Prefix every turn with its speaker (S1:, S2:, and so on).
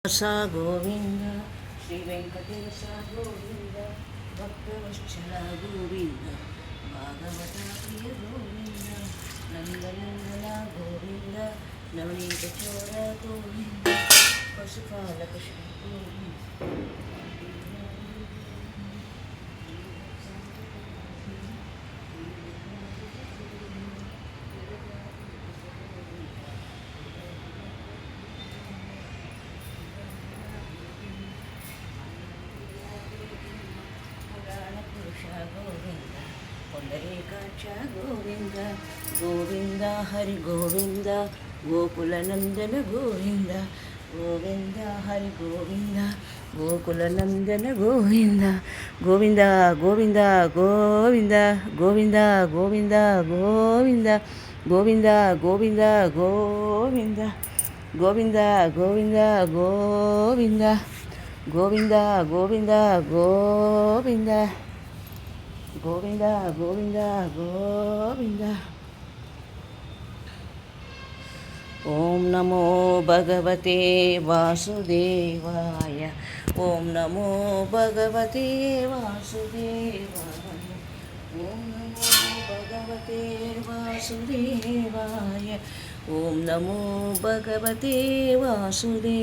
S1: सा गोविंद श्री वेंकटेश गोविंद भक्तवत्सला गोविंद भागवता प्रिय गोविंद नंदनंदना गोविंद नवनीत चोर गोविंद पशुपालक श्री गोविंद गोविंद पुंडरीकाक्ष गोविंद गोविंद हरि गोविंद गोकुलनंदन गोविंद गोविंद हरि गोविंद गोकुलनंदन गोविंद गोविंद गोविंद गोविंद गोविंद गोविंद गोविंद गोविंद गोविंद गोविंद गोविंद गोविंद गोविंद गोविंद गोविंद गोविंद गोविंद गोविंद गोविंद ओम नमो भगवते वासुदेवाय ओम नमो भगवते वासुदेवाय ओम नमो भगवते वासुदेवाय ओम नमो भगवते वासुदेवाय।